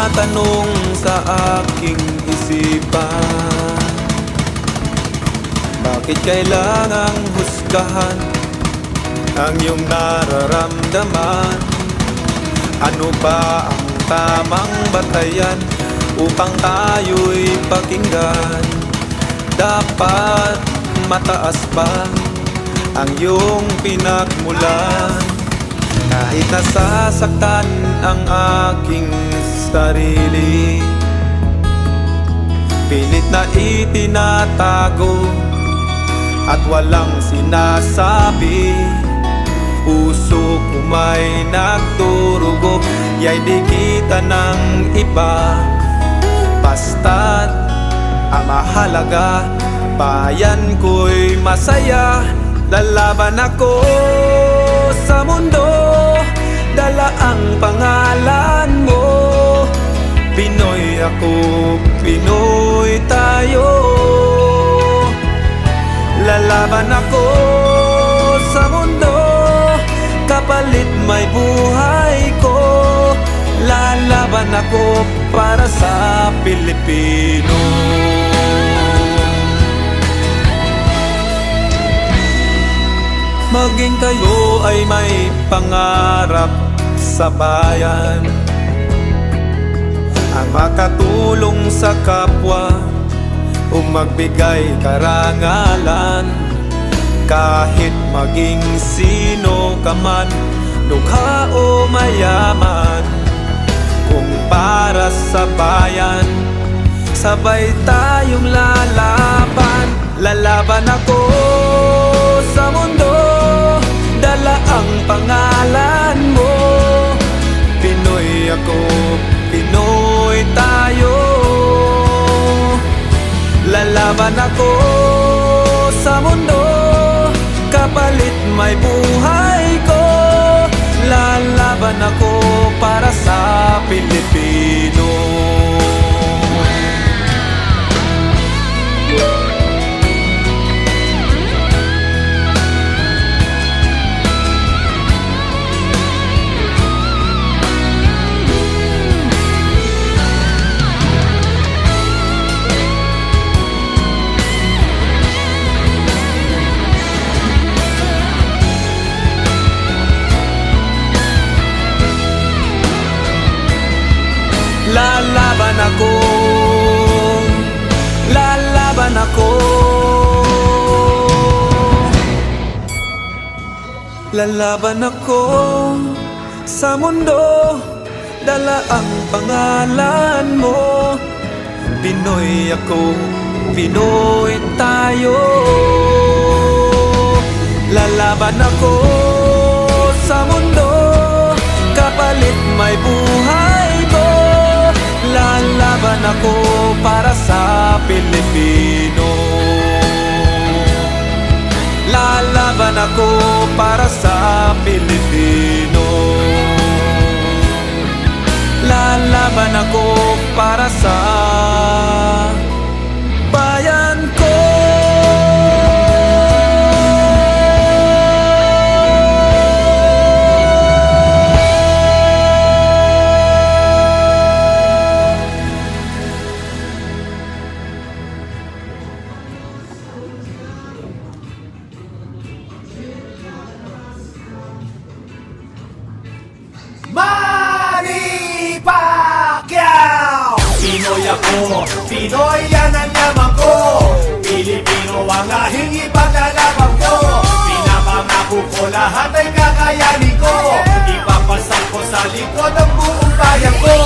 tumatanong sa aking isipan, bakit kailangang husgahan ang iyong nararamdaman? Ano ba ang tamang batayan upang tayo'y pakinggan? Dapat mataas ba ang iyong pinagmulan? Kahit nasasaktan ang aking sarili, pilit na itinatago at walang sinasabi. Puso ko may nagdurugo, ya'y di kita ng iba. Basta't ang mahalaga, bayan ko'y masaya. Lalaban ako sa mundo, dala ang pangalan mo. Pinoy ako, Pinoy tayo. Lalaban ako sa mundo, kapalit may buhay ko. Lalaban ako para sa Pilipino. Maging kayo ay may pangarap sa bayan, ang makatulong sa kapwa o magbigay karangalan. Kahit maging sino ka man, dukha o mayaman, kung para sa bayan, sabay tayong lalaban. Lalaban ako sa mundo, dala ang pangalan mo. Pinoy ako, Pinoy tayo. Lalaban ako sa mundo, kapalit may buhay ko. Lalaban ako para sa Pilipino. Lalaban ako, lalaban ako. Lalaban ako sa mundo, dala ang pangalan mo. Pinoy ako, Pinoy tayo. Lalaban ako sa mundo, kapalit may buhay ko. Lalaban ako para sa Pilipino. Lalaban ako para sa Pilipino. Lalaban ako para sa bayan ko. Manny Pacquiao! Pinoy ako, Pinoy yan ang yaman ko. Pilipino ang ahing ipaglalabang ko. Pinapangako ko lahat ay kakayanin ko. Ipapasal ko sa likod ang buong bayan ko.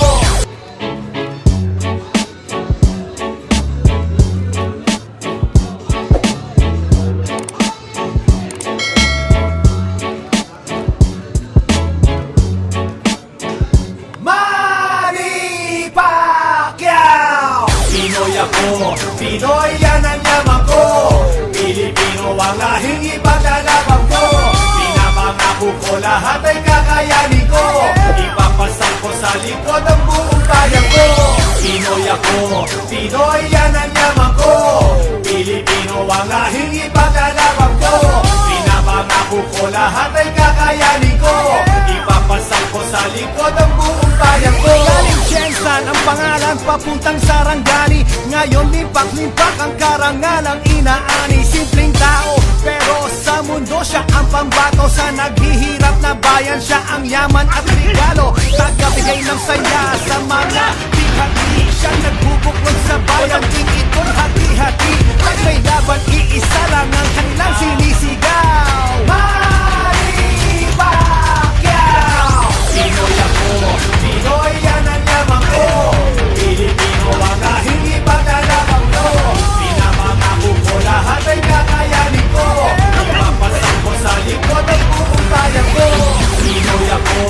Pinoy ako, Pinoy yan ang yaman ko. Pilipino ang lahing ipaglalabang ko. Pinapangako ko lahat ay kakayanin ko. Ipapasal ko sa likod ang buong bayan ko. Pinoy ako, Pinoy yan ang yaman ko. Pilipino ang lahing ipaglalabang ko. Pinapangako ko lahat ay kakayanin ko. Ipapasal ko sa likod ang buong bayan ko. Galing dyan sa Laban ang pangalan papuntang sarangani. Ngayon limpak-limpak ang karangalang inaani. Simpleng tao pero sa mundo siya ang pambato. Sa naghihirap na bayan siya ang yaman at regalo. Tagabigay ng saya sa mga hati. Siya nagbubuklod sa bayan. Di itong hati-hati. Pag may laban, iisa lang ang kanilang sinisigaw. Manny Pacquiao! Pinoy ako, Pinoy yan ang yaman ko. Pilipino ang lahing ipaglalabang ko. Pinamangako ko lahat ay kakayanin ko. Ipapasan ko sa likod ang buong bayan ko. Pinoy ako,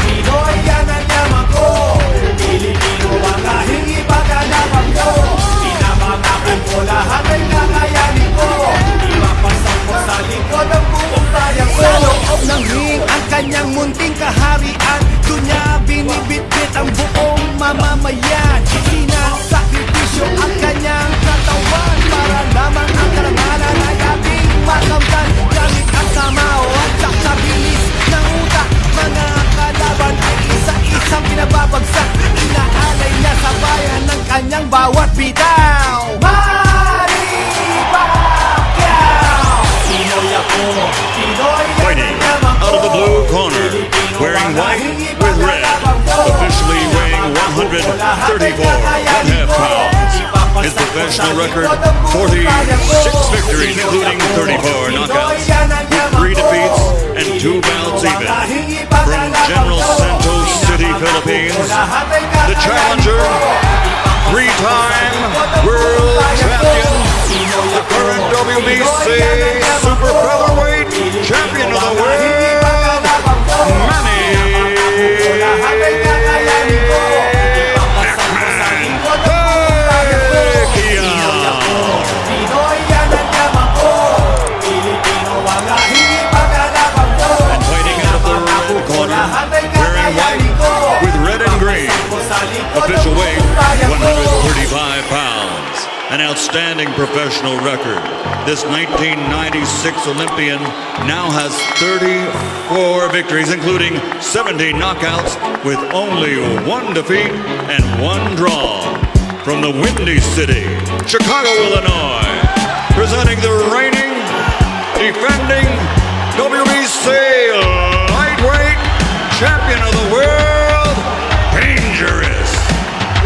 Pinoy yan ang yaman ko. Pilipino ang lahing ipaglalabang ko. Pinamangako ko lahat ay kakayanin ko. Ipapasan ko sa likod ang buong bayan ko. Sa loob ng ring ang kanyang munting kaharian. Doon niya binibitbit ang buong mamamayan. Sinasakripisyo ang kanyang katawan para lamang ang karangalan ay ating makamtan. Gamit ang tamaw at sa bilis ng utak. Mga kalaban ay isa-isang pinababagsak. Inaalay niya sa bayan ng kanyang bawat bitaw. Manny Pacquiao! Pinoy ako, Pinoy Fighting out of the blue corner, wearing white with red, officially weighing 134.5 pounds. His professional record, 46 victories, including 34 knockouts, with 3 defeats and 2 bouts even. From General Santos City, Philippines, the challenger, 3-time world champion, the current WBC super featherweight champion of the world, Manny and fighting out of the red corner, wearing white with red and green, official weight 135 pounds. An outstanding professional record. This 1996 Olympian now has 34 victories, including 70 knockouts, with only 1 defeat and 1 draw. From the Windy City, Chicago, Illinois, presenting the reigning, defending WBC lightweight champion of the world, Dangerous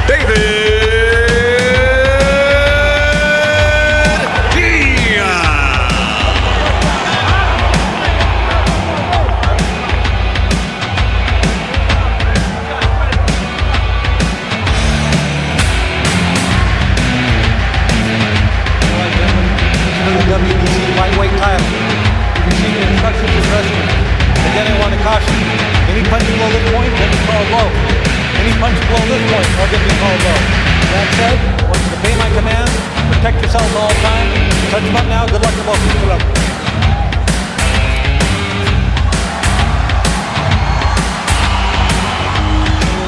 David WBC lightweight title. You see the instructions of wrestling. Again, I want to caution. Any punch below this point, get me called low. Any punch below this point, will get me called low. That said, I want you to obey my commands. Protect yourselves all the time. Touch them up now. Good luck to both of you. Good luck.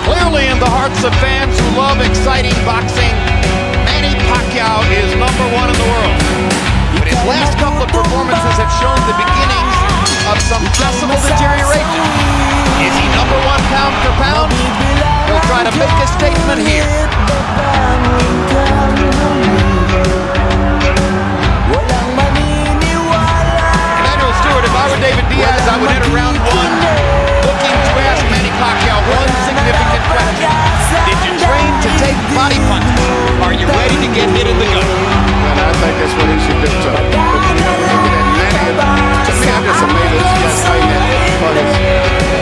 Clearly in the hearts of fans who love exciting boxing, Manny Pacquiao is #1 in the world. But his last couple of performances have shown the beginnings of some possible deterioration. Is he #1 pound for pound? He'll try to make a statement here. Emmanuel Stewart, if I were David Diaz, I would enter round 1 looking to ask Manny Pacquiao one significant question. Did you train to take body punches? Are you ready to get hit in the gut? And I think that's what he should do too. But, you know, looking at Manny, to me, I'm just amazed that he's fighting for his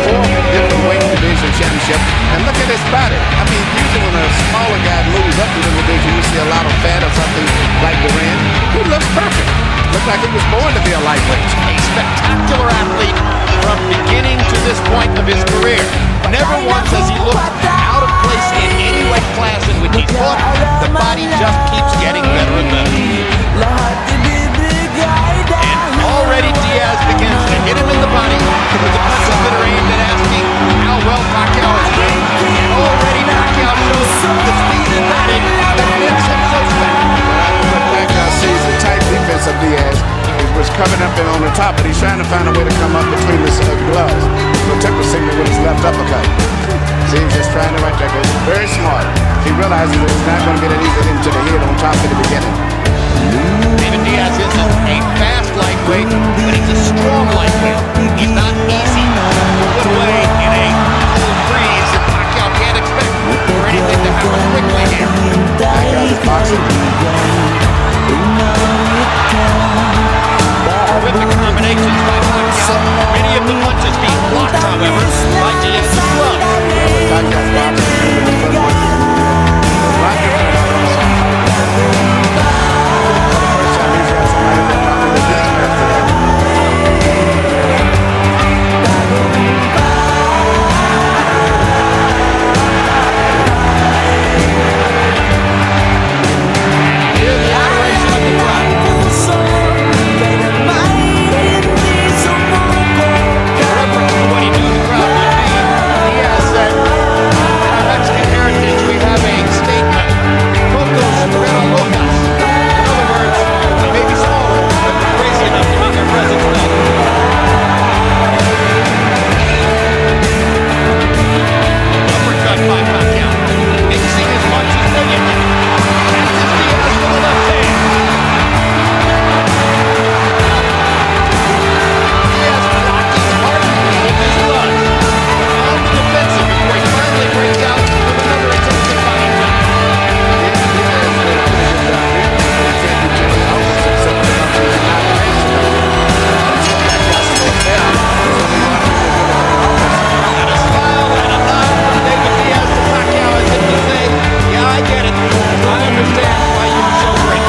4th different weight division championship. And look at his body. I mean, usually when a smaller guy moves up to the division, you see a lot of fat or something like Durant. He looks perfect. Looks like he was born to be a lightweight. A spectacular athlete from beginning to this point of his career. Never once has he looked out of place in any weight class in which he fought. The body just keeps getting better and better. And already Diaz begins to hit him in the body with the punches that are aimed at asking how well Pacquiao has trained. And already Pacquiao shows the speed and batting that makes him so special. But Pacquiao sees the tight defense of Diaz. He was coming up and on the top, but he's trying to find a way to come up between his gloves. So took the signal with his left uppercut. See, he's just trying to right there. Very smart. blocked, however, by Diaz's glove. Pacquiao's boxing with the footwork. A lot different than what I saw. For the first time he's got somebody that probably beats him after that. Here's the adoration of the crowd. Reference to what he knew the crowd would be. Diaz said, in our Mexican heritage, we have a statement, "Pocos pero locas." In other words, we may be smaller, but we're crazy enough to make our presence felt. Uppercut by Pacquiao, mixing his punches brilliantly. Catches Diaz with a left hand. Diaz blocking hardly with his gloves. On the defensive before he finally breaks out with another intensifying shot. Diaz did a pretty good job here, but he can't do too many offense except for the punches and not range. Until Pacquiao slows down, he's going to be running with a offense. And a smile and a nod from David Diaz to Pacquiao as if to say, yeah, I get it. I understand why you were so great.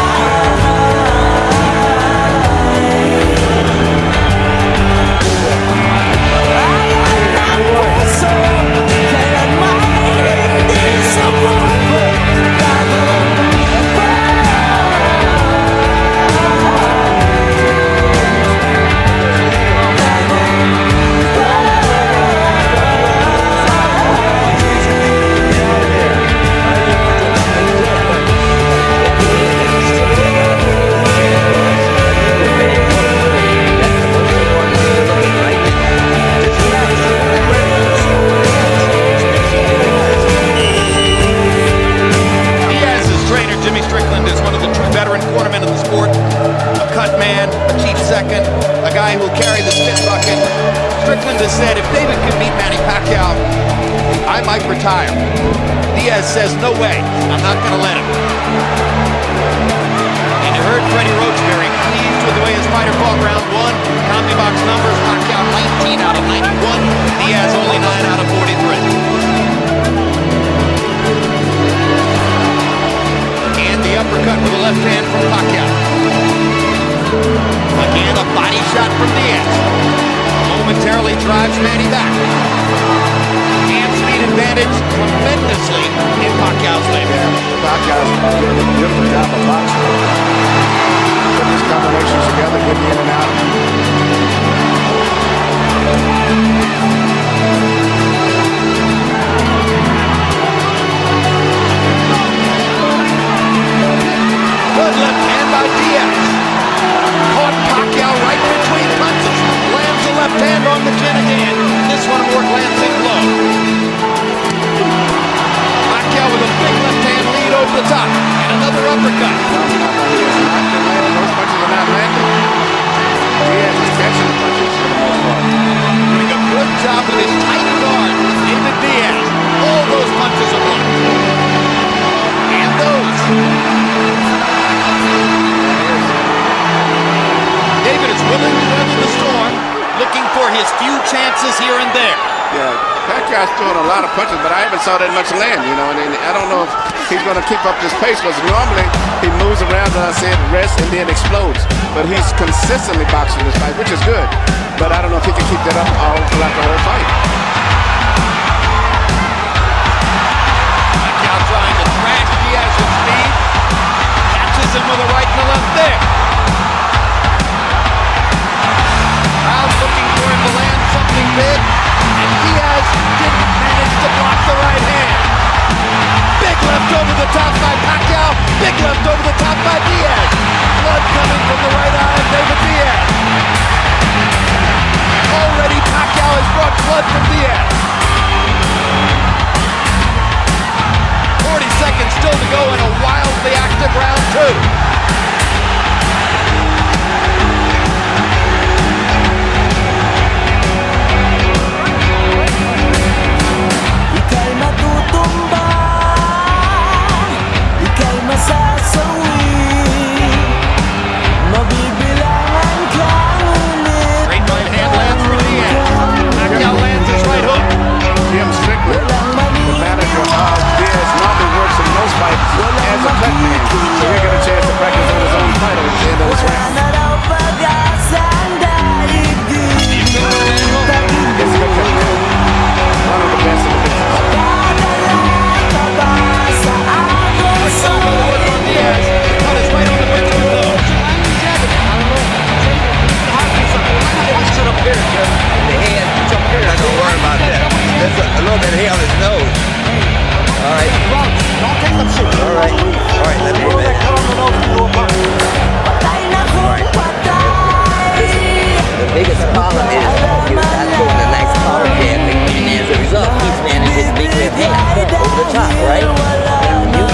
Diaz's trainer, Jimmy Strickland, is one of the true veteran cornermen of the sport. A cut man, a chief second, a guy who will carry the spit bucket. Strickland has said, if David can beat Manny Pacquiao, I might retire. Diaz says, no way, I'm not going to let him. And you heard Freddie Roach very pleased with the way his fighter fought round one. CompuBox numbers, Pacquiao 19 out of 91, Diaz only 9 out of 43. And the uppercut with the left hand from Pacquiao. Again, a body shot from Diaz. Momentarily drives Manny back. Hand speed advantage tremendously in Pacquiao's favor. Pacquiao's doing a beautiful job of boxing. Put these combinations together, getting in and out. Good left hand by Diaz. Caught Pacquiao right between punches. Lands the left hand on the chin again. This one a more glancing blow. Pacquiao with a big left hand lead over the top. And another uppercut. He is not been landing. Those punches are not landing. Diaz is catching the punches for the most part. Doing a good job with his tight guard. David Diaz. All those punches are blocked. And those. David is willing to weather the storm, looking for his few chances here and there. Yeah, Pacquiao's throwing a lot of punches, but I haven't saw that much land, you know, and I don't know if he's going to keep up this pace, because normally he moves around, as I said, rests, and then explodes. But he's consistently boxing this fight, which is good. But I don't know if he can keep that up all throughout the whole fight. Pacquiao trying to thrash Diaz with speed. Catches him with a right and a left there. Crowd looking for him to land something big, and Diaz didn't manage to block the right hand. Big left over the top by Pacquiao. Big left over the top by Diaz. Blood coming from the right eye of David Diaz. Already Pacquiao has brought blood from Diaz. 40 seconds still to go in a wildly active round two. Great right hand lands for Diaz. Pacquiao lands throw that hair on his nose. All right. Don't take them shit. All right. All right. Let me Throw that cut on the nose into a bucket. The biggest problem is you're not throwing a nice power jab, and as a result, he's landing his big left hand over the top, right? And you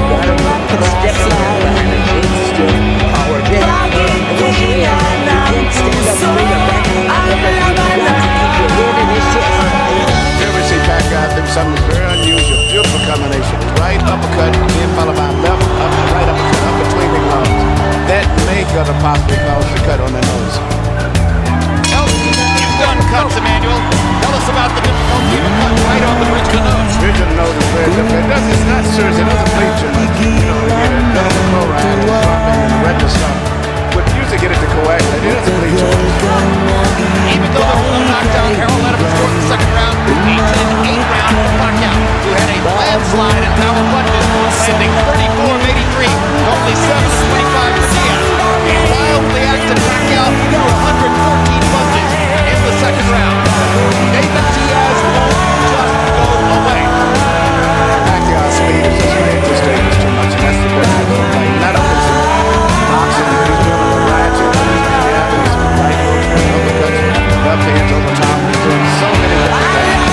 gotta put steps in behind a big, straight power jab. And once you're in, you can't stand up straight or back. You got to keep your head in his chest. Here we see Pacquiao do something very unusual, beautiful combination. Right uppercut, then followed by left, up, right uppercut, up between the gloves. That may could have possibly caused the cut on the nose. You've done cuts, Emmanuel. Tell us about the difficulty of a cut right on the bridge of the nose. Bridge of the nose is very difficult. It's not serious, it doesn't bleed too much. You know, again, it doesn't chloride, it's dropping in the regular stuff. Would usually get it to coagulate, it doesn't bleed too much. Even though there was no knockdown, Harold let him score in the second round. 8-10, 8 round for Pacquiao, who had a landslide in power punches, landing 34 of 83, only 7 of 25 for Diaz. A wildly active Pacquiao threw 114 punches in the second round. David Diaz won't just go away. Pacquiao's speed is just way at this stage is too much. That's the question. Like, not only is it boxing, he's doing a variety of things. He's having his right hooks, uppercuts, left hands over top. He's doing so many different things.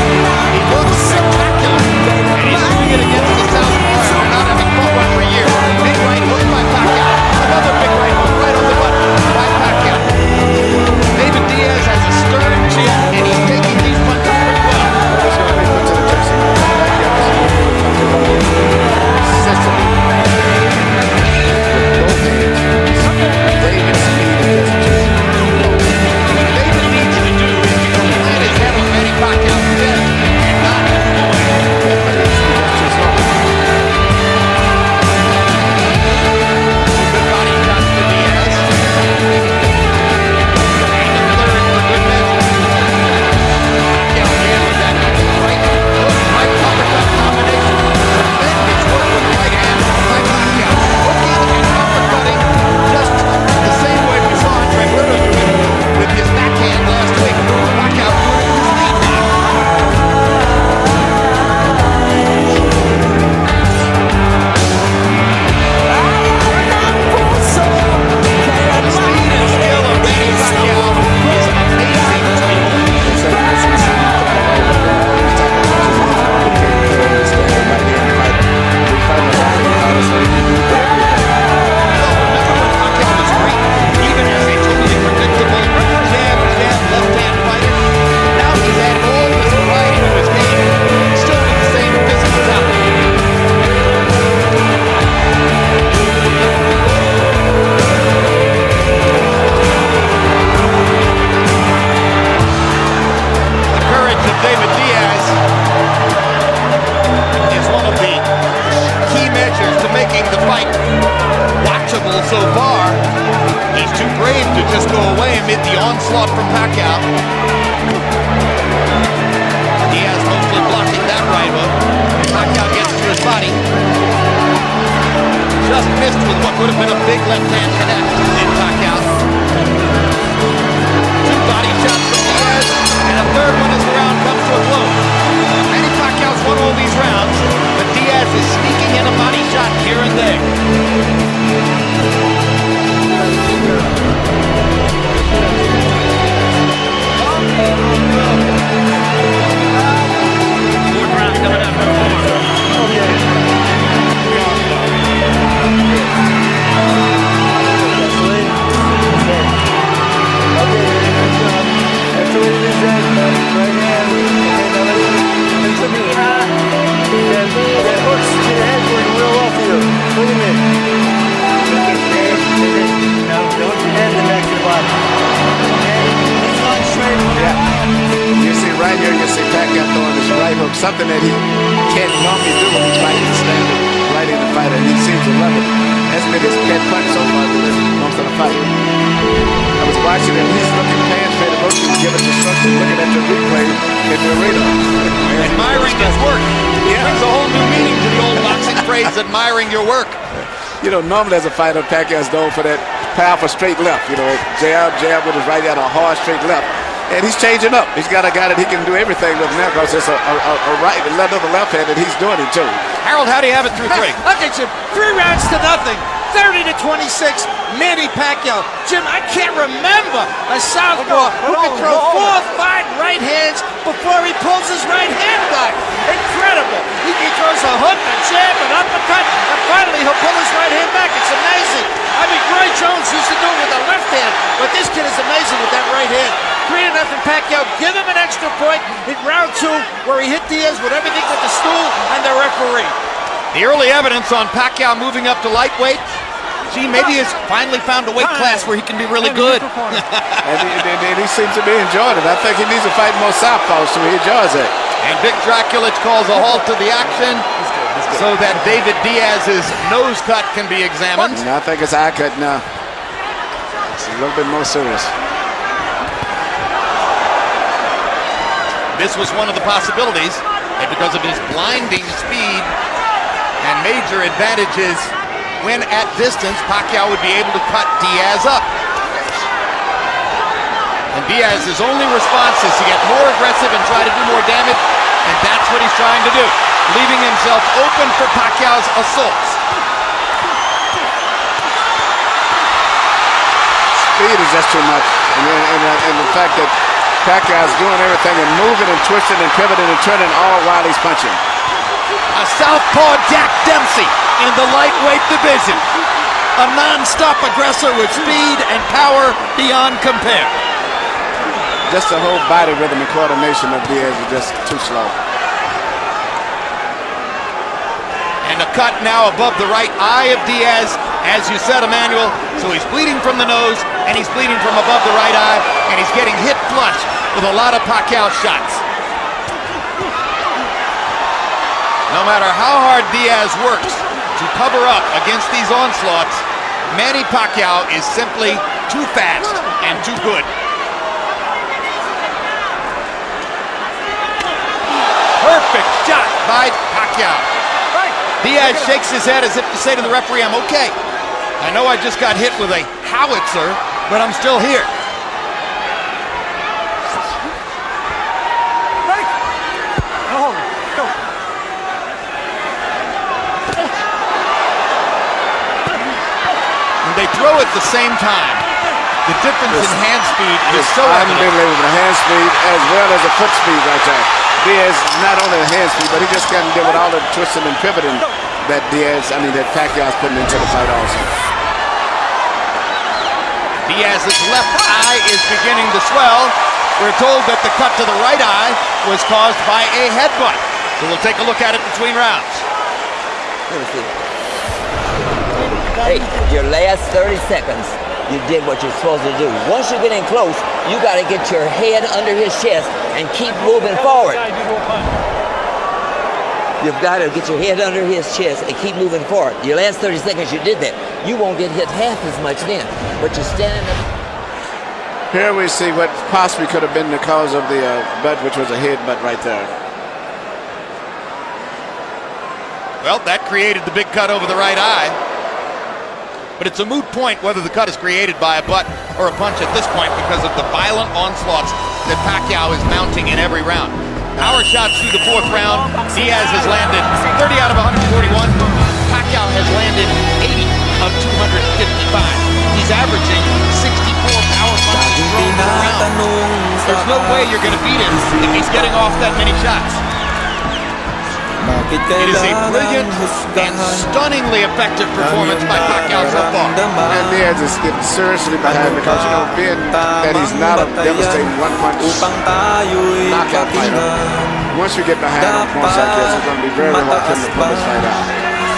He looks spectacular, and he's doing it against the southpaw after not having fought one for a year. Big right hook by Pacquiao. Another big right hook right on the button by Pacquiao. David Diaz has a stern chin, and he's taking these punches pretty well. It's going to be put to the test. Pacquiao's moving with punches on the consistently. With both hands. David's speed is just too low. What David needs to do is to plant his head on Manny Pacquiao's chest and not move away. Too slow. Good body shots for Diaz. And a third for good measure. Pacquiao again with that right hook, right uppercut combination. Tremendous work with the right hand by Pacquiao. Hooking and uppercutting just the same way we saw Andre Ritter do it with his backhand last week. Pacquiao doing it with his lead now. The speed and skill of Manny Pacquiao is amazing to behold. Remember when Pacquiao was great, even as a totally predictable jab, left-hand fighter? Now he's added all this variety to his game, still with the same physical talent. The courage of David Diaz is one of the key measures to making the fight watchable so far. He's too brave to just go away amid the onslaught from Pacquiao. Diaz mostly blocking that right hook. Pacquiao gets to his body. Just missed with what would have been a big left hand connect in Pacquiao. Two body shots from Diaz, and a third one as the round comes to a close. Manny Pacquiao's won all these rounds, but Diaz is sneaking in a body shot here and there. Fourth round coming up for something that he can't normally do when he's fighting standing right in the fight, and he seems to love it. That's been his pet punch so far most of the fight. I was watching him, he's looking past Fred Roach and giving instructions, looking at the replay in the arena. Admiring his work. It brings a whole new meaning to the old boxing phrase, admiring your work. You know, normally as a fighter, Pacquiao's known for that powerful straight left. You know, jab with his right hand, a hard straight left. And he's changing up. He's got a guy that he can do everything with now because it's a right, another left hand that he's doing it too. Harold, how do you have it through three? Look at you, 3 rounds to nothing. 30-26, Manny Pacquiao. Jim, I can't remember a southpaw who could throw 4 or 5 right hands before he pulls his right hand back. Incredible. He throws a hook, a jab, an uppercut, and finally he'll pull his right hand back. It's amazing. I mean, Roy Jones used to do it with the left hand, but this kid is amazing with that right hand. 3-0 Pacquiao. Give him an extra point in round 2 where he hit Diaz with everything but the stool and the referee. The early evidence on Pacquiao moving up to lightweight. Gee, maybe he's finally found a weight class where he can be really good. and he seems to be enjoying it. I think he needs to fight more southpaws, so he enjoys it. And Vic Draculich calls a halt to the action so that David Diaz's nose cut can be examined. I think it's eye cut now. It's a little bit more serious. This was one of the possibilities, and because of his blinding speed and major advantages when at distance, Pacquiao would be able to cut Diaz up. And Diaz's only response is to get more aggressive and try to do more damage, and that's what he's trying to do, leaving himself open for Pacquiao's assaults. Speed is just too much, and the fact that Pacquiao's doing everything and moving and twisting and pivoting and turning all while he's punching. A southpaw Jack Dempsey in the lightweight division. A non-stop aggressor with speed and power beyond compare. Just the whole body rhythm and coordination of Diaz is just too slow. And a cut now above the right eye of Diaz, as you said, Emmanuel. So he's bleeding from the nose, and he's bleeding from above the right eye, and he's getting hit flush with a lot of Pacquiao shots. No matter how hard Diaz works to cover up against these onslaughts, Manny Pacquiao is simply too fast and too good. Perfect shot by Pacquiao. Diaz shakes his head as if to say to the referee, I'm okay. I know I just got hit with a howitzer, but I'm still here. They throw at the same time. The difference in hand speed is so evident. Unbelievable. The hand speed as well as the foot speed right there. Diaz, not only the hand speed, but he just can't deal with all the twisting and pivoting that that Pacquiao's putting into the fight also. Diaz's left eye is beginning to swell. We're told that the cut to the right eye was caused by a headbutt. So we'll take a look at it between rounds. Let me see. Hey, your last 30 seconds, you did what you're supposed to do. Once you get in close, you got to get your head under his chest and keep moving forward. You've got to get your head under his chest and keep moving forward. Your last 30 seconds, you did that. You won't get hit half as much then, but you're standing up. Here we see what possibly could have been the cause of the butt, which was a headbutt right there. Well, that created the big cut over the right eye. But it's a moot point whether the cut is created by a butt or a punch at this point because of the violent onslaughts that Pacquiao is mounting in every round. Power shots through the 4th round. Diaz has landed 30 out of 141. Pacquiao has landed 80 of 255. He's averaging 64 power punches thrown per round. There's no way you're going to beat him if he's getting off that many shots. It is a brilliant and stunningly effective performance by Pacquiao so far. And Diaz is getting seriously behind because, being that he's not a devastating one-punch knockout fighter, once you get behind on points like this, it's going to be very hard for him to pull this fight out.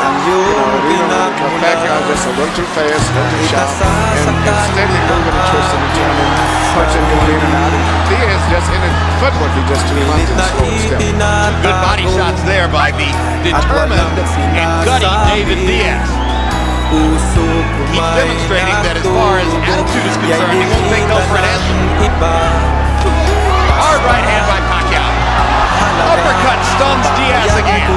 Pacquiao is just a little too fast, a little too sharp, and steadily moving and twisting and turning, punching, going in and out. And Diaz just in his footwork, he just too clumsy and slow and stiff. Good body shots there by the determined and gutty David Diaz. He's demonstrating that as far as attitude is concerned, he won't take no for an answer. Hard right hand by Pacquiao. Uppercut stuns Diaz again.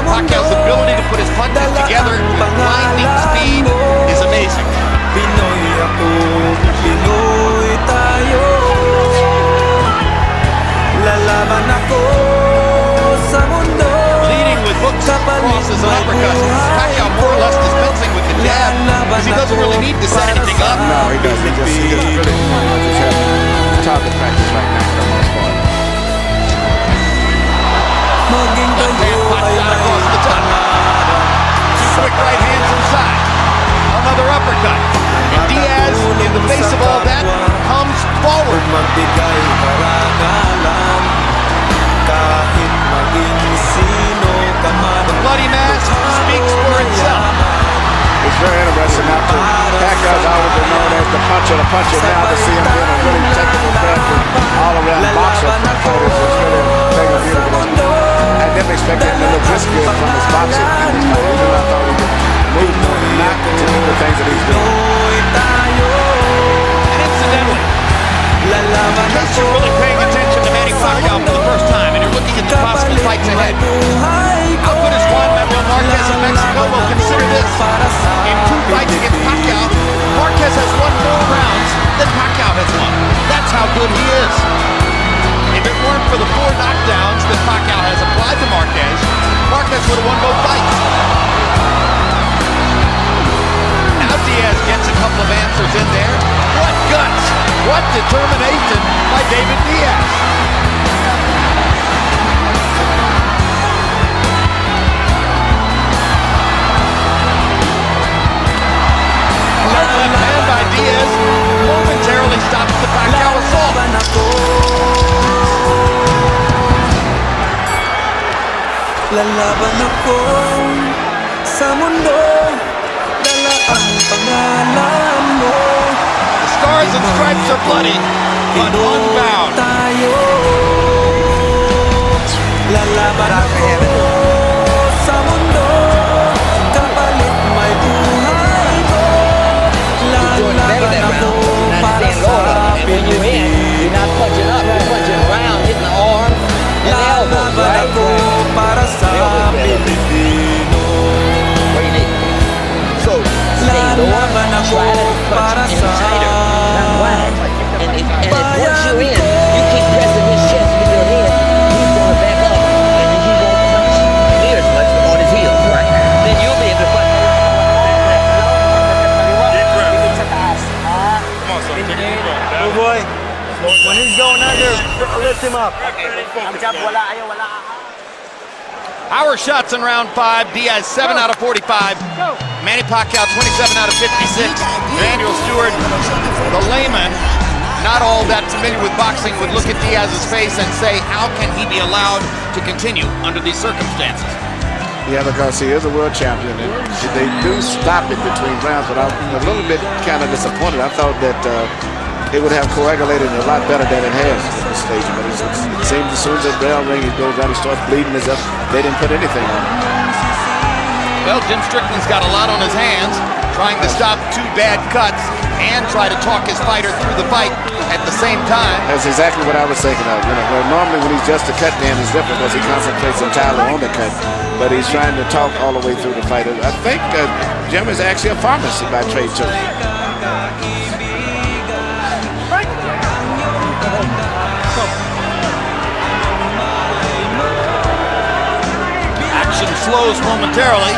Pacquiao's ability to put his punches together with blinding speed is amazing. need to set anything up. No, he doesn't. He just really just have target practice right now for the most part. Maging Left hand kayo punch ay shot may across the top. Two quick right hands inside. Another uppercut. And Diaz, in the face of all that, comes forward. Magbigay karangalan kahit maging sino ka man. The bloody mask speaks for itself. It's very interesting now to Pacquiao's always been known as the puncher. Now to see him being a really technical character, all-around boxer fighters is really taking a beautiful. I didn't expect him to look this good from his boxing in this fight. Even though I thought he could move more than not to do the things that he's doing. And incidentally, in case you're really paying attention to Manny Pacquiao for the first time and you're looking at the possible fights ahead, how good is Juan Manuel Marquez of Mexico? Well, consider this. In 2 fights against Pacquiao, Marquez has won more rounds than Pacquiao has won. That's how good he is. If it weren't for the 4 knockdowns that Pacquiao has applied to Marquez, Marquez would have won both fights. Now Diaz gets a couple of answers in there. What guts! What determination by David Diaz! Hard left hand by Diaz momentarily stops the Pacquiao assault. Lalaban ako sa mundo, dala ang pangalan mo. The stars and stripes are bloody, but unbound. Tayo, lalaban ako sa mundo, kapalit may buhay ko. Lalaban ako para sa Pilipinas. You're not punching up, you're punching around, hitting the arm and the elbows, Lalaban right? ako para sa Pilipino. What do you need? So, stay lower, Lalaban ako try to para punch in sa tighter, not wide. And once you're in, you keep pressing his chest with your head, he's going to back up, and he won't punch near as much on his heels, right? Then you'll be able to punch. Oh boy. When he's going under, lift him up. Our shots in round 5. Diaz 7 out of 45. Manny Pacquiao 27 out of 56. Daniel Stewart, the layman, not all that familiar with boxing, would look at Diaz's face and say, how can he be allowed to continue under these circumstances? Yeah, because he is a world champion, and they do stop it between rounds, but I'm a little bit kind of disappointed. I thought that it would have coagulated a lot better than it has at this stage, but it seems as soon as the bell rings, he goes out, he starts bleeding as if they didn't put anything on him. Well, Jim Strickland's got a lot on his hands, trying to stop 2 bad cuts and try to talk his fighter through the fight at the same time. That's exactly what I was thinking of. You know, where normally when he's just a cut man, it's different because he concentrates entirely on the cut, but he's trying to talk all the way through the fight. I think Jim is actually a pharmacist by trade too. Action slows momentarily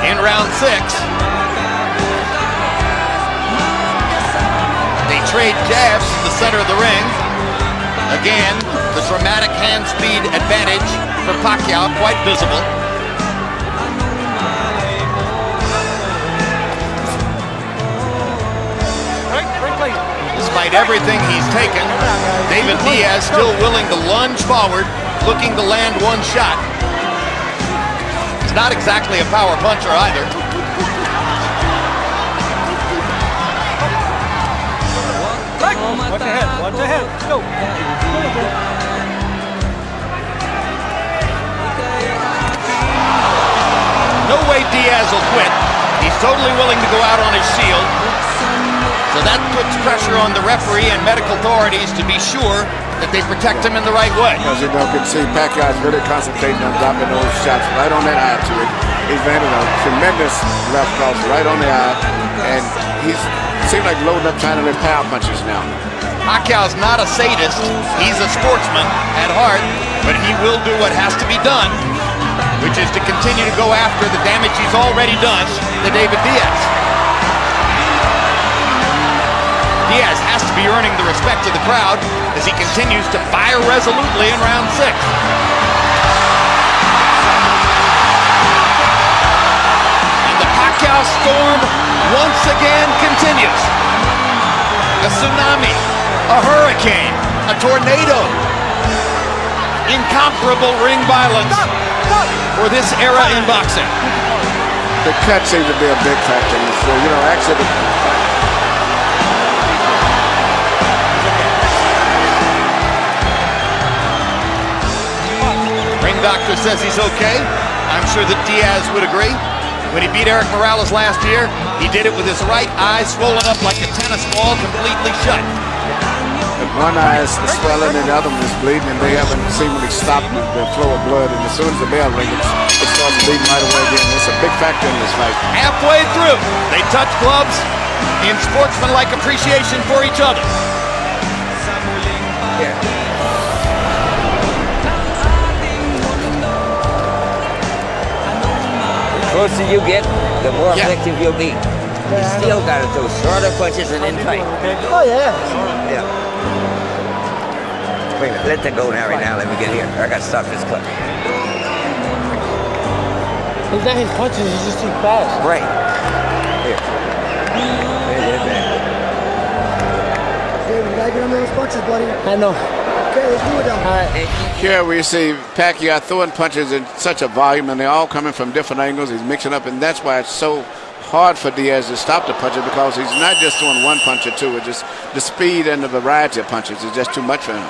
in round 6. They trade jabs in the center of the ring. Again, the dramatic hand speed advantage for Pacquiao, quite visible. Despite everything he's taken, David Diaz still willing to lunge forward, looking to land 1 shot. He's not exactly a power puncher either. Watch ahead, go. No way Diaz will quit. He's totally willing to go out on his shield. So that puts pressure on the referee and medical authorities to be sure that they protect him in the right way. As you can see, Pacquiao's really concentrating on dropping those shots right on that eye to it. He's landing a tremendous left cross right on the eye, and he's seems like loading up trying to let power punches now. Pacquiao's not a sadist. He's a sportsman at heart, but he will do what has to be done, which is to continue to go after the damage he's already done to David Diaz. Diaz has to be earning the respect of the crowd as he continues to fire resolutely in round 6. And the Pacquiao storm once again continues. A tsunami, a hurricane, a tornado. Incomparable ring violence for this era in boxing. The cut seems to be a big factor. So, you know, actually, ring doctor says he's okay. I'm sure that Diaz would agree. When he beat Eric Morales last year, he did it with his right eye swollen up like a tennis ball, completely shut. one eye is swelling and the other one is bleeding, and they haven't seemingly stopped the flow of blood. And as soon as the bell rings, it starts bleeding right away again. It's a big factor in this fight. Halfway through, they touch gloves in sportsmanlike appreciation for each other. The closer you get, the more effective you'll be. You still got to throw shorter punches and then tight. Oh, yeah. Yeah. Wait a minute, let that go now, right now. Let me get here. I got to stop this cut. It's not his punches, he's just too fast. Right. Here. Hey, we gotta get him those punches, buddy. I know. Okay, let's do it now. All right. Here we see Pacquiao throwing punches in such a volume, and they're all coming from different angles. He's mixing up, and that's why it's so hard for Diaz to stop the punches, because he's not just throwing one punch or two. It's just the speed and the variety of punches is just too much for him.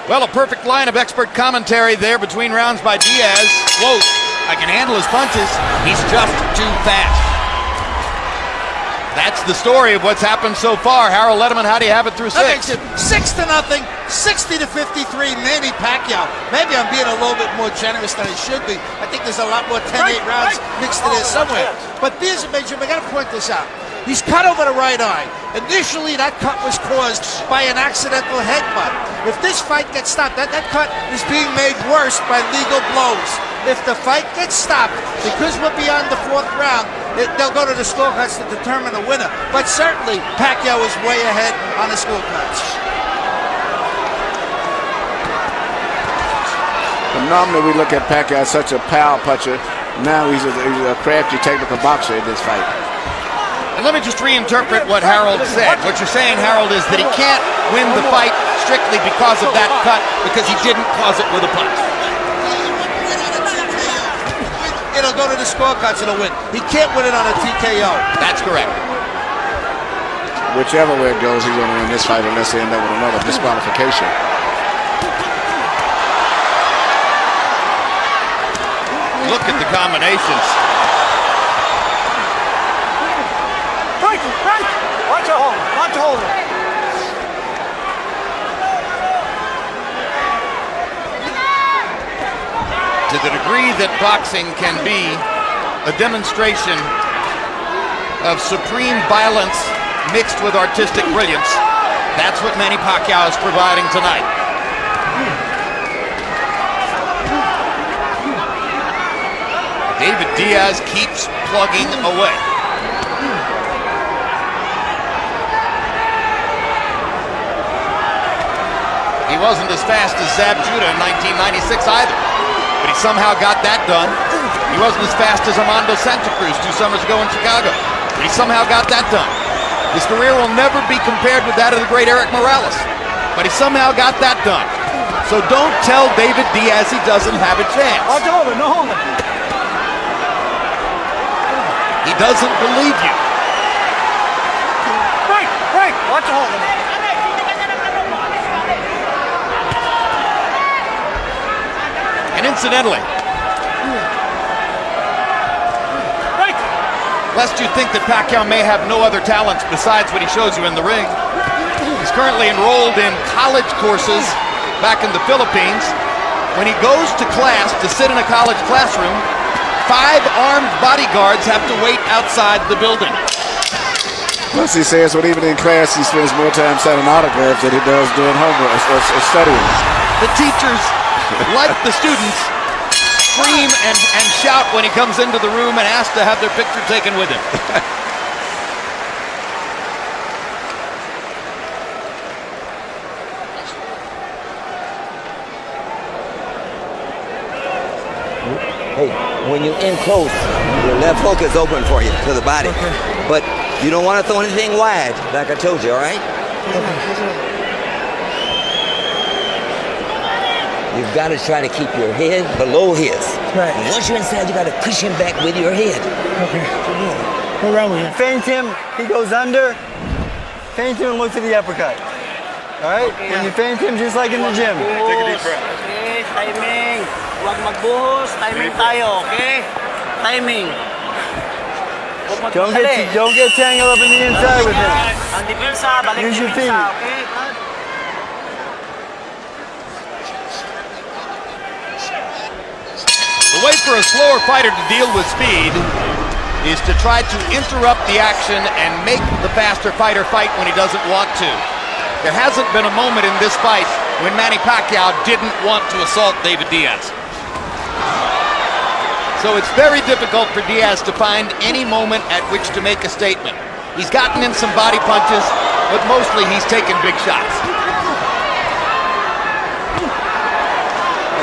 Well, a perfect line of expert commentary there between rounds by Diaz. Quote, I can handle his punches. He's just too fast. That's the story of what's happened so far. Harold Letterman, how do you have it through 6? That makes it 6-0, 60-53, Manny Pacquiao. Maybe I'm being a little bit more generous than I should be. I think there's a lot more 10-8 rounds mixed in there somewhere. But here's a major, I got to point this out. He's cut over the right eye. Initially, that cut was caused by an accidental headbutt. If this fight gets stopped, that cut is being made worse by legal blows. If the fight gets stopped, because we're beyond the 4th round, they'll go to the scorecards to determine the winner. But certainly, Pacquiao is way ahead on the scorecards. Normally we look at Pacquiao as such a power puncher. Now he's a crafty, technical boxer in this fight. And let me just reinterpret what Harold said. What you're saying, Harold, is that he can't win the fight strictly because of that cut, because he didn't cause it with a punch. It'll go to the scorecards, it'll win. He can't win it on a TKO. That's correct. Whichever way it goes, he's going to win this fight unless they end up with another disqualification. Look at the combinations. Watch your hold. Watch your hold. To the degree that boxing can be a demonstration of supreme violence mixed with artistic brilliance, that's what Manny Pacquiao is providing tonight. David Diaz keeps plugging away. He wasn't as fast as Zab Judah in 1996 either, but he somehow got that done. He wasn't as fast as Armando Santa Cruz 2 summers ago in Chicago, but he somehow got that done. His career will never be compared with that of the great Eric Morales, but he somehow got that done. So don't tell David Diaz he doesn't have a chance. Watch your hold. No holding. He doesn't believe you. Break. Watch your hold. And incidentally, lest you think that Pacquiao may have no other talents besides what he shows you in the ring, he's currently enrolled in college courses back in the Philippines. When he goes to class to sit in a college classroom, 5 armed bodyguards have to wait outside the building. Plus he says when even in class he spends more time signing autographs than he does doing homework or studying. The teachers, like the students, scream and shout when he comes into the room and ask to have their picture taken with him. Hey, when you're in close, your left hook is open for you to the body. But you don't want to throw anything wide, like I told you, all right? You've got to try to keep your head below his. Right. And once you're inside, you got to push him back with your head. Okay. Go around with him. Feint him, he goes under. Feint him and look for the uppercut. All right? When you feint him, just like in the gym. Take a deep breath. Okay, timing. Huwag magbuhos. Timing tayo, okay? Timing. Don't get tangled up in the inside with him. Use your feet. The way for a slower fighter to deal with speed is to try to interrupt the action and make the faster fighter fight when he doesn't want to. There hasn't been a moment in this fight when Manny Pacquiao didn't want to assault David Diaz. So it's very difficult for Diaz to find any moment at which to make a statement. He's gotten in some body punches, but mostly he's taken big shots.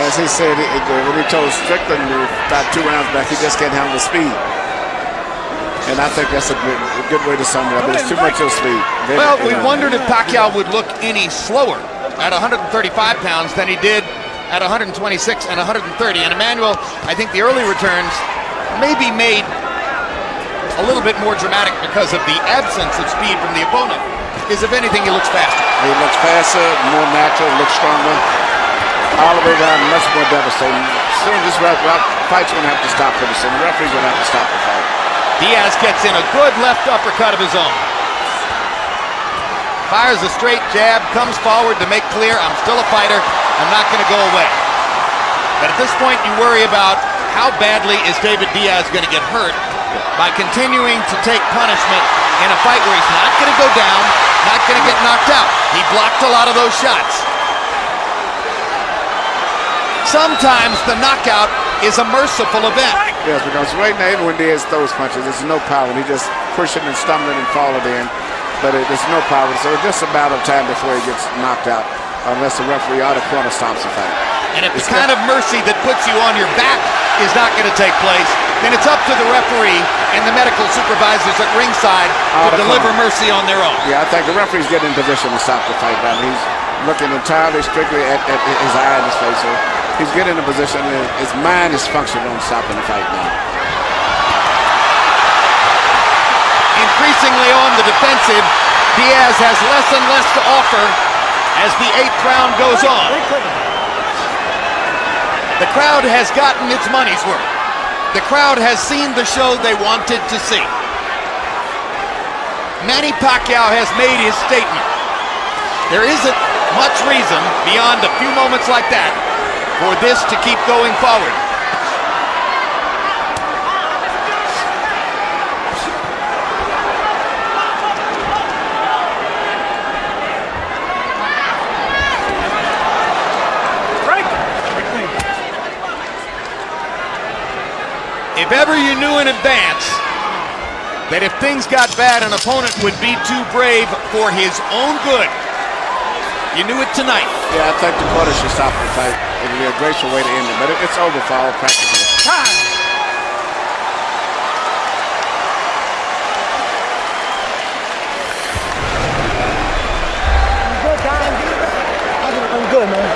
As he said, when he told Strickland about 2 rounds back, he just can't handle the speed. And I think that's a good way to sum it up. It's too much of speed. Well, we wondered if Pacquiao would look any slower at 135 pounds than he did at 126 and 130. And Emmanuel, I think the early returns may be made a little bit more dramatic because of the absence of speed from the opponent. If anything, he looks faster. He looks faster, more natural, looks stronger. All the way down, much more devastating. Soon this fight's going to have to stop pretty soon. The referee's going to have to stop the fight. Diaz gets in a good left uppercut of his own. Fires a straight jab, comes forward to make clear, I'm still a fighter, I'm not going to go away. But at this point, you worry about how badly is David Diaz going to get hurt by continuing to take punishment in a fight where he's not going to go down, not going to get knocked out. He blocked a lot of those shots. Sometimes the knockout is a merciful event. Yes, because right now, even when Diaz throws punches, there's no power. He just pushing and stumbling and falling in, but there's no power. So it's just a matter of time before he gets knocked out, unless the referee or the corner stops the fight. And if the kind of mercy that puts you on your back is not going to take place, then it's up to the referee and the medical supervisors at ringside to deliver mercy on their own. Yeah, I think the referee's getting in position to stop the fight now. He's looking entirely strictly at his eye and his face. So he's getting in a position, and his mind is functioning on stopping the fight now. Increasingly on the defensive, Diaz has less and less to offer as the 8th round goes on. The crowd has gotten its money's worth. The crowd has seen the show they wanted to see. Manny Pacquiao has made his statement. There isn't much reason beyond a few moments like that for this to keep going forward. If ever you knew in advance that if things got bad, an opponent would be too brave for his own good, you knew it tonight. Yeah, I think the corner should stop the fight. It would be a graceful way to end it, but it's over for all practically. Time. I'm good, man.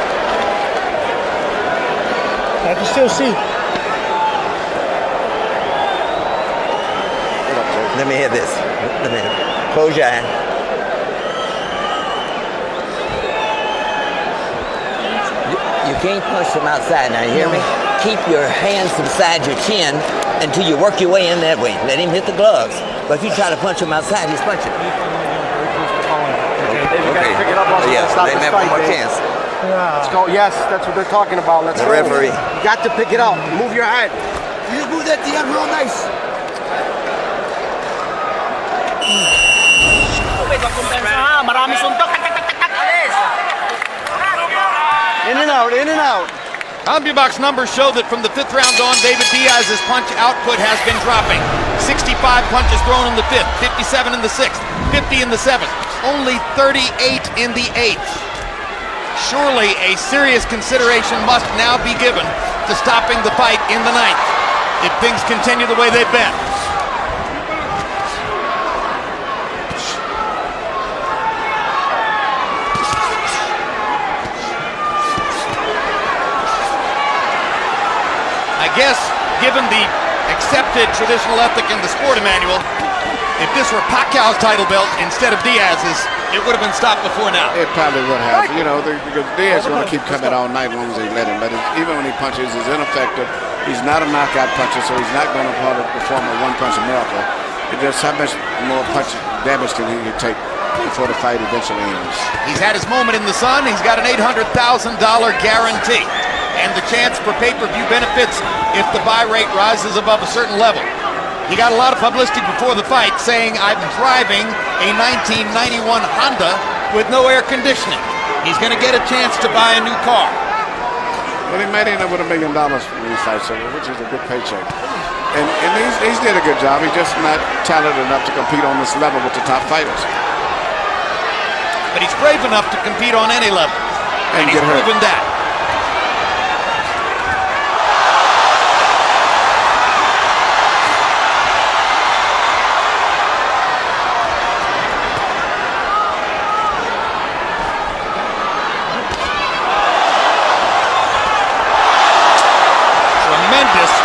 I can still see. Let me hear this. Let me close your eye. You can't punch from outside. Now, you hear me? Keep your hands beside your chin until you work your way in that way. Let him hit the gloves. But if you try to punch him outside, he's punching. Okay. Yeah, let him have one more chance. Let's go. Yes, that's what they're talking about. Let's The go. referee. You got to pick it up. Move your head. You just move that DIAZ real nice. In and out, in and out. CompuBox numbers show that from the 5th round on, David Diaz's punch output has been dropping. 65 punches thrown in the 5th, 57 in the 6th, 50 in the 7th, only 38 in the 8th. Surely a serious consideration must now be given to stopping the fight in the ninth if things continue the way they've been. I guess, given the accepted traditional ethic in the sport manual, if this were Pacquiao's title belt instead of Diaz's, it would have been stopped before now. It probably would have. You know, because Diaz is going to keep coming all night long as they let him. But even when he punches, he's ineffective. He's not a knockout puncher, so he's not going to perform a one-punch miracle. It just how much more punch damage can he take before the fight eventually ends. He's had his moment in the sun. He's got an $800,000 guarantee and the chance for pay-per-view benefits if the buy rate rises above a certain level. He got a lot of publicity before the fight saying, "I'm driving a 1991 Honda with no air conditioning." He's going to get a chance to buy a new car. Well, he might end up with $1 million when he fights over, which is a good paycheck. And he's did a good job. He's just not talented enough to compete on this level with the top fighters. But he's brave enough to compete on any level. And he's proven that.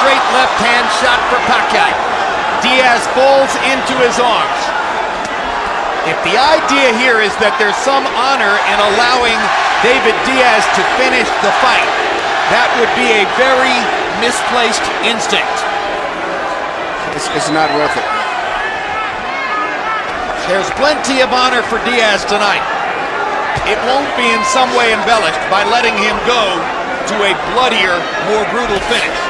Straight left hand shot for Pacquiao. Diaz falls into his arms. If the idea here is that there's some honor in allowing David Diaz to finish the fight, that would be a very misplaced instinct. It's not worth it. There's plenty of honor for Diaz tonight. It won't be in some way embellished by letting him go to a bloodier, more brutal finish.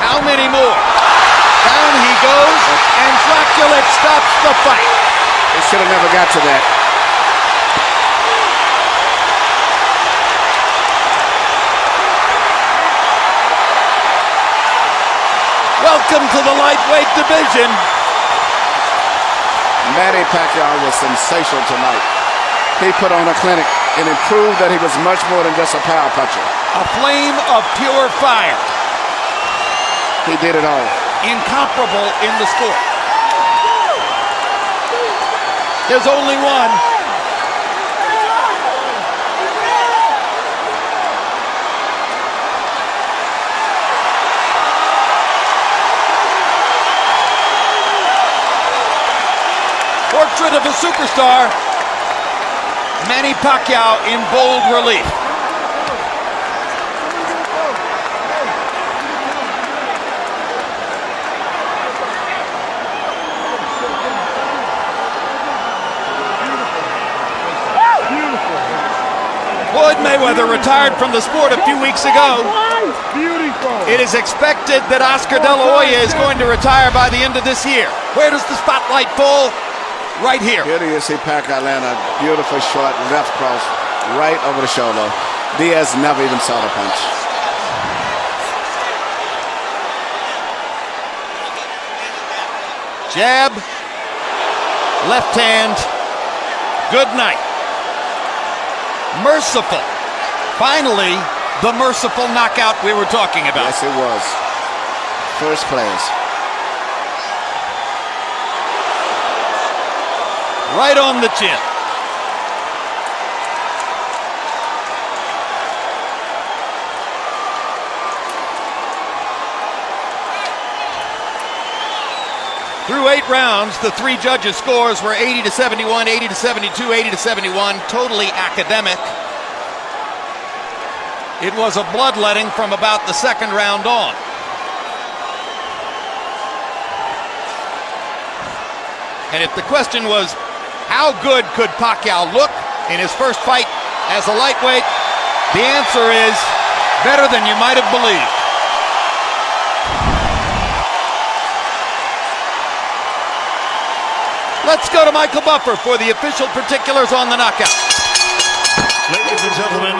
How many more? Down he goes, and Dracula stops the fight. They should have never got to that. Welcome to the lightweight division. Manny Pacquiao was sensational tonight. He put on a clinic and it proved that he was much more than just a power puncher. A flame of pure fire. He did it all. Incomparable in the sport. There's only one. Portrait of a superstar. Manny Pacquiao in bold relief. Floyd Mayweather retired from the sport a few weeks ago. It is expected that Oscar De La Hoya is going to retire by the end of this year. Where does the spotlight fall? Right here. Here you see Pacquiao land a beautiful short left cross right over the shoulder. Diaz never even saw the punch. Jab, left hand, good night. Merciful. Finally, the merciful knockout we were talking about. Yes, it was. First class. Right on the chin. Through 8 rounds, the 3 judges' scores were 80-71, 80-72, 80-71, totally academic. It was a bloodletting from about the 2nd round on. And if the question was, how good could Pacquiao look in his first fight as a lightweight? The answer is, better than you might have believed. Let's go to Michael Buffer for the official particulars on the knockout. Ladies and gentlemen,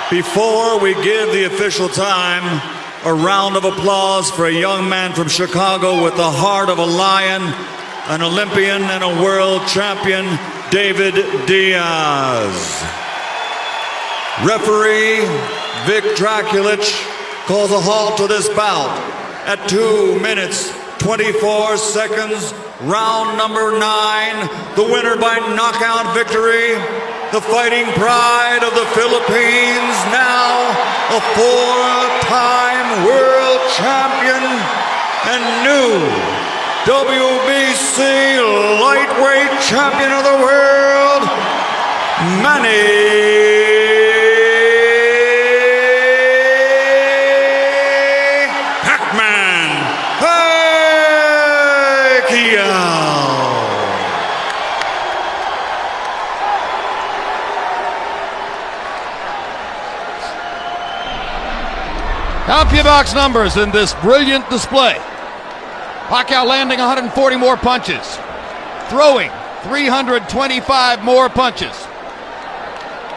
before we give the official time, a round of applause for a young man from Chicago with the heart of a lion, an Olympian and a world champion, David Diaz. Referee Vic Draculich calls a halt to this bout at 2 minutes, 24 seconds, round number 9. The winner by knockout victory, the fighting pride of the Philippines, now a 4-time world champion and new WBC lightweight champion of the world, MANNY PACQUIAO. CompuBox numbers in this brilliant display. Pacquiao landing 140 more punches, throwing 325 more punches,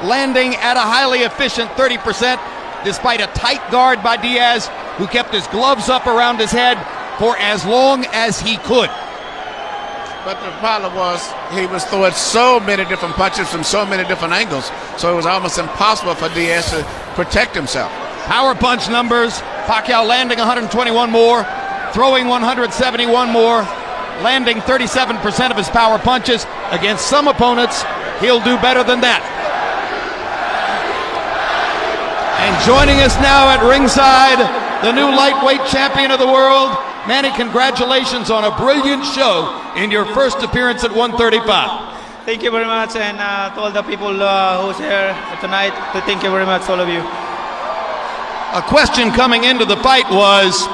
landing at a highly efficient 30% despite a tight guard by Diaz, who kept his gloves up around his head for as long as he could. But the problem was he was throwing so many different punches from so many different angles, so it was almost impossible for Diaz to protect himself. Power punch numbers, Pacquiao landing 121 more, throwing 171 more, landing 37% of his power punches. Against some opponents, he'll do better than that. And joining us now at ringside, the new lightweight champion of the world, Manny, congratulations on a brilliant show in your first appearance at 135. Thank you very much, and to all the people who's here tonight, thank you very much, all of you. A question coming into the fight was,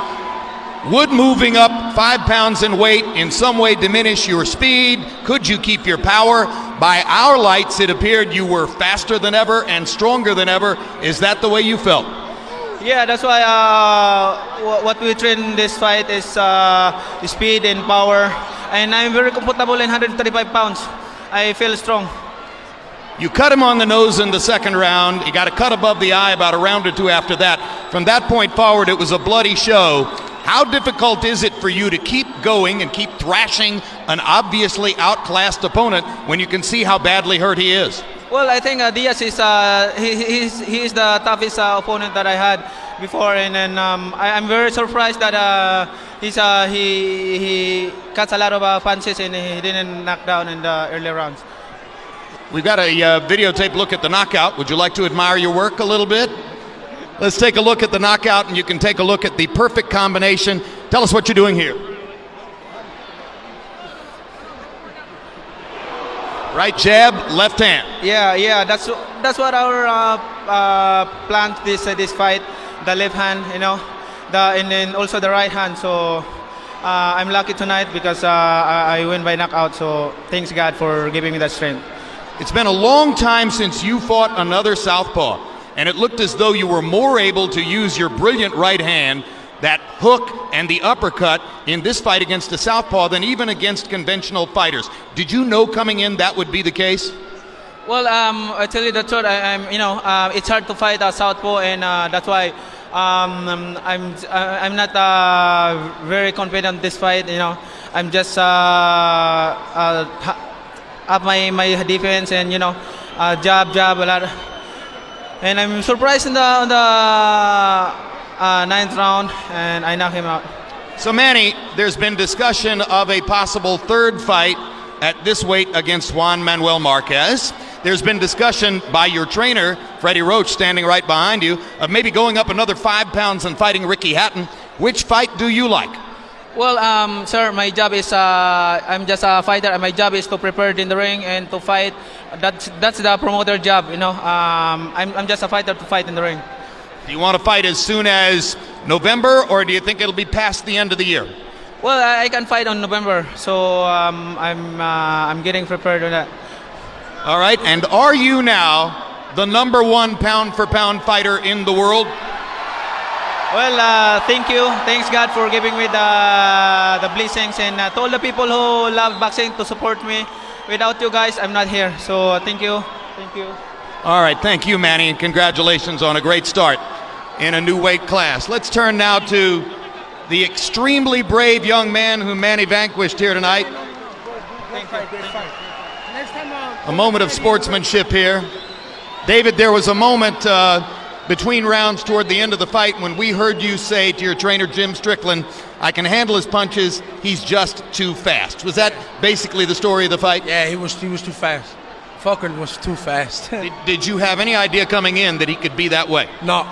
would moving up 5 pounds in weight in some way diminish your speed? Could you keep your power? By our lights, it appeared you were faster than ever and stronger than ever. Is that the way you felt? Yeah, that's why what we train in this fight is speed and power. And I'm very comfortable in 135 pounds. I feel strong. You cut him on the nose in the second round. You got a cut above the eye about a round or two after that. From that point forward, it was a bloody show. How difficult is it for you to keep going and keep thrashing an obviously outclassed opponent when you can see how badly hurt he is? Well, I think Diaz is he is the toughest opponent that I had before, and then I'm very surprised that he cuts a lot of punches and he didn't knock down in the early rounds. We've got a videotape look at the knockout. Would you like to admire your work a little bit? Let's take a look at the knockout, and you can take a look at the perfect combination. Tell us what you're doing here. Right jab, left hand. Yeah, that's what our plan this fight. The left hand, you know, and then also the right hand. So I'm lucky tonight because I win by knockout. So thanks God for giving me that strength. It's been a long time since you fought another southpaw, and it looked as though you were more able to use your brilliant right hand, that hook and the uppercut in this fight against a southpaw than even against conventional fighters. Did you know coming in that would be the case? Well, I tell you the truth. It's hard to fight a southpaw, and that's why I'm not very confident in this fight. You know, I'm just up my defense, and you know, jab a lot. And I'm surprised in the 9th round, and I knock him out. So Manny, there's been discussion of a possible third fight at this weight against Juan Manuel Marquez. There's been discussion by your trainer, Freddie Roach, standing right behind you, of maybe going up another 5 pounds and fighting Ricky Hatton. Which fight do you like? Well, sir, my job is I'm just a fighter, and my job is to prepare in the ring and to fight. That's the promoter job, you know. I'm just a fighter to fight in the ring. Do you want to fight as soon as November, or do you think it'll be past the end of the year? Well, I can fight on November, so I'm getting prepared on that. All right, and are you now the #1 pound-for-pound fighter in the world? Well, thank you. Thanks God for giving me the blessings, and to all the people who love boxing to support me. Without you guys, I'm not here. So thank you. Thank you. All right, thank you, Manny, and congratulations on a great start in a new weight class. Let's turn now to the extremely brave young man whom Manny vanquished here tonight, fight, great fight. Next time, A moment of sportsmanship here. David, there was a moment between rounds toward the end of the fight when we heard you say to your trainer, Jim Strickland, I can handle his punches, he's just too fast. Was that basically the story of the fight? Yeah, he was too fast. Fucking was too fast. Did you have any idea coming in that he could be that way? No.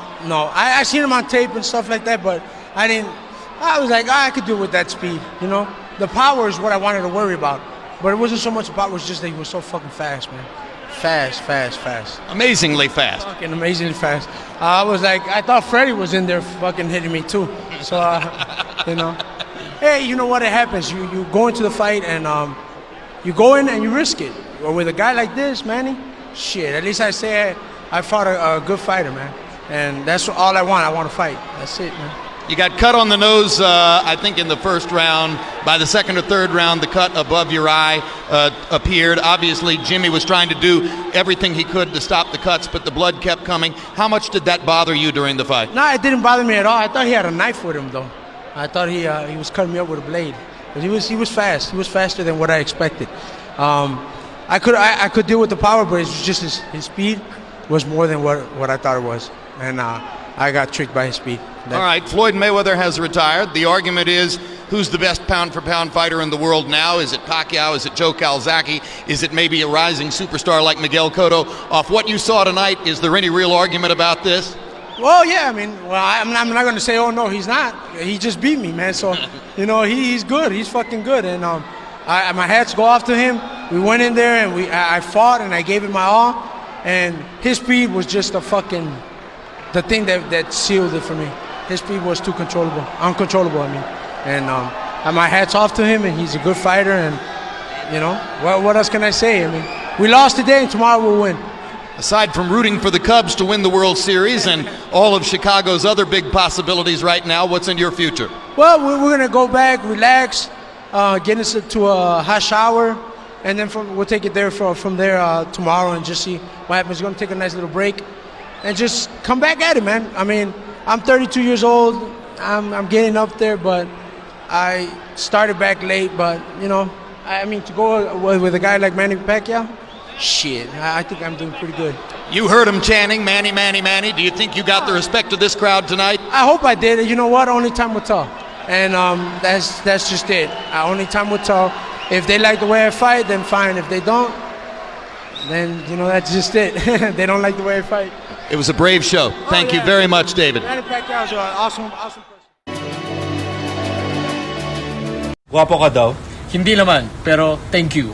I seen him on tape and stuff like that, but I didn't. I was like, I could do it with that speed, you know? The power is what I wanted to worry about. But it wasn't so much about, it was just that he was so fucking fast, man. Fast. Amazingly fast. Fucking amazingly fast. I was like, I thought Freddie was in there fucking hitting me too. So, you know. Hey, you know what? It happens. You go into the fight and you go in and you risk it. Or with a guy like this, Manny, shit, at least I say I fought a good fighter, man. And that's all I want. I want to fight. That's it, man. You got cut on the nose, I think, in the first round. By the second or third round, the cut above your eye appeared. Obviously, Jimmy was trying to do everything he could to stop the cuts, but the blood kept coming. How much did that bother you during the fight? No, it didn't bother me at all. I thought he had a knife with him, though. I thought he was cutting me up with a blade. But he was fast. He was faster than what I expected. I could deal with the power, but it's just his speed was more than what I thought it was. And I got tricked by his speed. All right, Floyd Mayweather has retired. The argument is, who's the best pound-for-pound fighter in the world now? Is it Pacquiao? Is it Joe Calzaghe? Is it maybe a rising superstar like Miguel Cotto? Off what you saw tonight, is there any real argument about this? Well, yeah, I mean, I'm not going to say, oh, no, he's not. He just beat me, man. So, you know, he's good. He's fucking good. And my hats go off to him. We went in there and I fought and I gave it my all. And his speed was just the thing that sealed it for me. His speed was too uncontrollable, I mean. And my hat's off to him, and he's a good fighter, and, you know, what else can I say? I mean, we lost today, and tomorrow we'll win. Aside from rooting for the Cubs to win the World Series and all of Chicago's other big possibilities right now, what's in your future? Well, we're going to go back, relax, get into a hot shower, and then we'll take it there from there tomorrow and just see what happens. We're going to take a nice little break and just come back at it, man. I mean, I'm 32 years old. I'm getting up there, but I started back late. But, you know, I mean, to go with a guy like Manny Pacquiao, shit, I think I'm doing pretty good. You heard him chanting, Manny, Manny, Manny. Do you think you got the respect of this crowd tonight? I hope I did. You know what? Only time will tell. And that's just it. Only time will tell. If they like the way I fight, then fine. If they don't, then, you know, that's just it. They don't like the way I fight. It was a brave show. Thank you very much, David. Manny Pacquiao is an awesome person. Guwapo ka daw. Hindi naman, pero thank you.